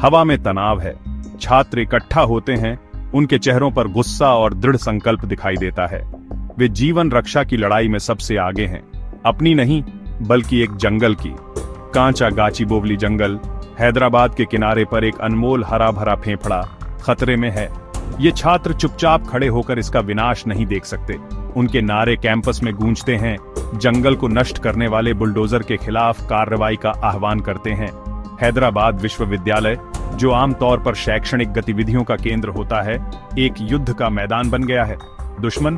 हवा में तनाव है। छात्र इकट्ठा होते हैं, उनके चेहरों पर गुस्सा और दृढ़ संकल्प दिखाई देता है। वे जीवन रक्षा की लड़ाई में सबसे आगे हैं, अपनी नहीं बल्कि एक जंगल की। कांचा गाचीबोवली जंगल, हैदराबाद के किनारे पर एक अनमोल हरा भरा फेफड़ा खतरे में है। ये छात्र चुपचाप खड़े होकर इसका विनाश नहीं देख सकते। उनके नारे कैंपस में गूंजते हैं, जंगल को नष्ट करने वाले बुलडोजर के खिलाफ कार्रवाई का आह्वान करते हैं। हैदराबाद विश्वविद्यालय, जो आमतौर पर शैक्षणिक गतिविधियों का केंद्र होता है, एक युद्ध का मैदान बन गया है। दुश्मन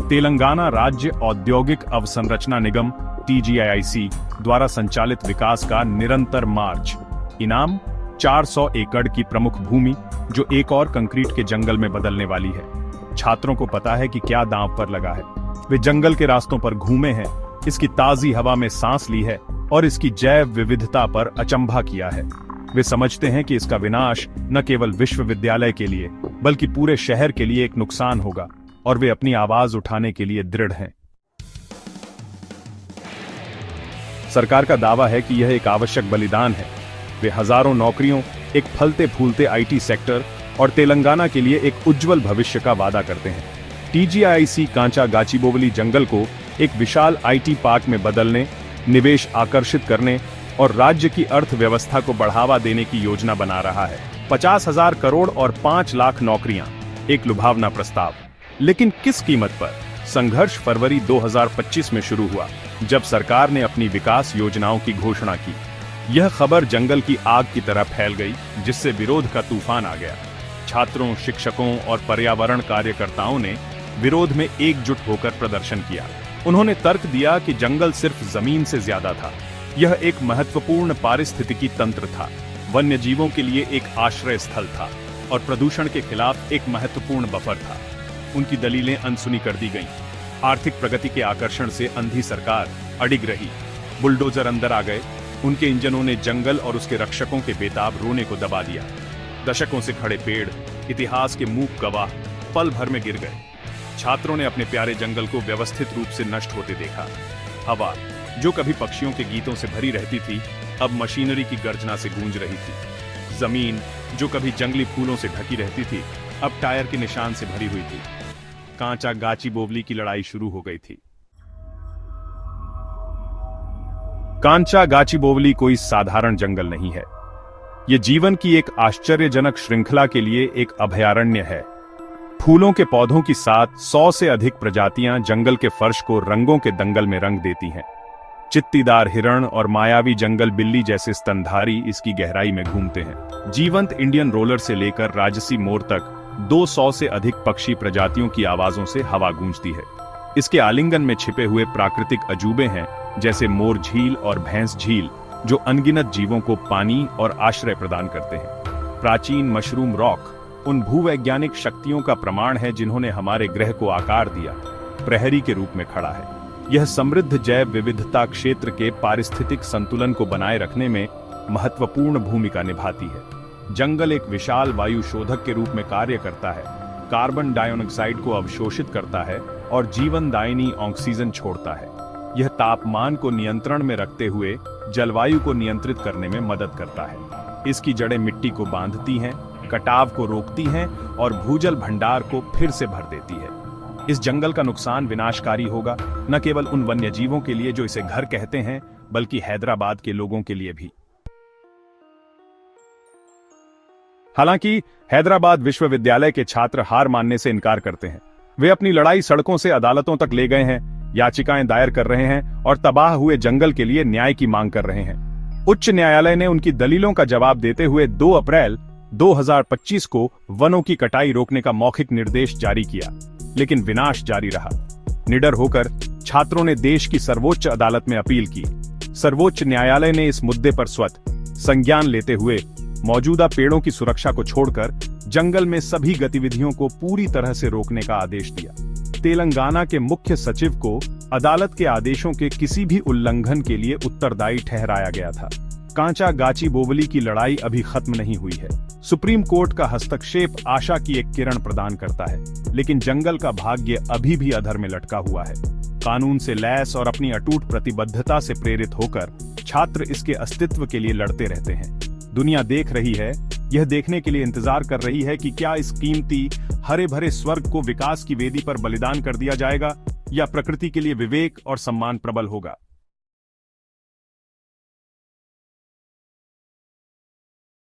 तेलंगाना राज्य औद्योगिक अवसंरचना निगम TGIIC द्वारा संचालित विकास का निरंतर मार्च। इनाम 400 एकड़ की प्रमुख भूमि, जो एक और कंक्रीट के जंगल में बदलने वाली है। छात्रों को पता है कि क्या दांव पर लगा है। वे जंगल के रास्तों पर घूमे हैं, इसकी ताजी हवा में सांस ली है और इसकी जैव विविधता पर अचंभा किया है। वे समझते हैं कि इसका विनाश न केवल विश्वविद्यालय के लिए बल्कि पूरे शहर के लिए एक नुकसान होगा, और वे अपनी आवाज उठाने के लिए दृढ़ हैं। सरकार का दावा है कि यह एक आवश्यक बलिदान है। वे हजारों नौकरियों, एक फलते फूलते IT सेक्टर और तेलंगाना के लिए एक उज्जवल भविष्य का वादा करते हैं। TGIIC कांचा गाचीबोवली जंगल को एक विशाल IT पार्क में बदलने, निवेश आकर्षित करने और राज्य की अर्थव्यवस्था को बढ़ावा देने की योजना बना रहा है। 50,000 करोड़ और 5 लाख नौकरियां, एक लुभावना प्रस्ताव। लेकिन किस कीमत पर? संघर्ष फरवरी 2025 में शुरू हुआ, जब सरकार ने अपनी विकास योजनाओं की घोषणा की। यह खबर जंगल की आग की तरह फैल गई, जिससे विरोध का तूफान आ गया। छात्रों, शिक्षकों और पर्यावरण कार्यकर्ताओं ने विरोध में एकजुट होकर प्रदर्शन किया। उन्होंने तर्क दिया कि जंगल सिर्फ जमीन से ज्यादा था, यह एक महत्वपूर्ण पारिस्थितिकी तंत्र था, वन्य जीवों के लिए एक आश्रय स्थल था और प्रदूषण के खिलाफ एक महत्वपूर्ण बफर था। उनकी दलीलें अनसुनी कर दी गईं। आर्थिक प्रगति के आकर्षण से अंधी सरकार अडिग रही। बुलडोजर अंदर आ गए। उनके इंजनों ने जंगल और उसके रक्षकों के बेताब रोने को दबा दिया। दशकों से खड़े पेड़, इतिहास के मूक गवाह, पल भर में गिर गए। छात्रों ने अपने प्यारे जंगल को व्यवस्थित रूप से नष्ट होते देखा। हवा, जो कभी पक्षियों के गीतों से भरी रहती थी, अब मशीनरी की गर्जना से गूंज रही थी। जमीन, जो कभी जंगली फूलों से ढकी रहती थी, अब टायर के निशान से भरी हुई थी। कांचा गाचीबोवली की लड़ाई शुरू हो गई थी। कांचा गाचीबोवली कोई साधारण जंगल नहीं है। यह जीवन की एक आश्चर्यजनक श्रृंखला के लिए एक अभयारण्य है। फूलों के पौधों की साथ 100 से अधिक प्रजातियां जंगल के फर्श को रंगों के दंगल में रंग देती हैं। चित्तीदार हिरण और मायावी जंगल बिल्ली जैसे स्तनधारी इसकी गहराई में घूमते हैं। जीवंत इंडियन रोलर से लेकर राजसी मोर तक 200 से अधिक पक्षी प्रजातियों की आवाजों से हवा गूंजती है। इसके आलिंगन में छिपे हुए प्राकृतिक अजूबे हैं, जैसे मोर झील और भैंस झील, जो अनगिनत जीवों को पानी और आश्रय प्रदान करते हैं। प्राचीन मशरूम रॉक उन भूवैज्ञानिक शक्तियों का प्रमाण है जिन्होंने हमारे ग्रह को आकार दिया, प्रहरी के रूप में खड़ा है। यह समृद्ध जैव विविधता क्षेत्र के पारिस्थितिक संतुलन को बनाए रखने में महत्वपूर्ण भूमिका निभाती है। जंगल एक विशाल वायु शोधक के रूप में कार्य करता है, कार्बन डाइऑक्साइड को अवशोषित करता है और जीवनदायिनी ऑक्सीजन छोड़ता है। यह तापमान को नियंत्रण में रखते हुए जलवायु को नियंत्रित करने में मदद करता है। इसकी जड़ें मिट्टी को बांधती हैं, कटाव को रोकती हैं और भूजल भंडार को फिर से भर देती है। इस जंगल का नुकसान विनाशकारी होगा, न केवल उन वन्य जीवों के लिए जो इसे घर कहते हैं, बल्कि हैदराबाद के लोगों के लिए भी। हालांकि हैदराबाद विश्वविद्यालय के छात्र हार मानने से इनकार करते हैं। वे अपनी लड़ाई सड़कों से अदालतों तक ले गए हैं, याचिकाएं दायर कर रहे हैं और तबाह हुए जंगल के लिए न्याय की मांग कर रहे हैं। उच्च न्यायालय ने उनकी दलीलों का जवाब देते हुए 2 अप्रैल 2025 को वनों की कटाई रोकने का मौखिक निर्देश जारी किया, लेकिन विनाश जारी रहा। निडर होकर छात्रों ने देश की सर्वोच्च अदालत में अपील की। सर्वोच्च न्यायालय ने इस मुद्दे पर स्वतः संज्ञान लेते हुए मौजूदा पेड़ों की सुरक्षा को छोड़कर जंगल में सभी गतिविधियों को पूरी तरह से रोकने का आदेश दिया। तेलंगाना के मुख्य सचिव को अदालत के आदेशों के किसी भी उल्लंघन के लिए उत्तरदायी ठहराया गया था। कांचा गाचीबोवली की लड़ाई अभी खत्म नहीं हुई है। सुप्रीम कोर्ट का हस्तक्षेप आशा की एक किरण प्रदान करता है, लेकिन जंगल का भाग्य अभी भी अधर में लटका हुआ है। कानून से लैस और अपनी अटूट प्रतिबद्धता से प्रेरित होकर छात्र इसके अस्तित्व के लिए लड़ते रहते हैं। दुनिया देख रही है यह देखने के लिए इंतजार कर रही है कि क्या इस कीमती हरे भरे स्वर्ग को विकास की वेदी पर बलिदान कर दिया जाएगा या प्रकृति के लिए विवेक और सम्मान प्रबल होगा।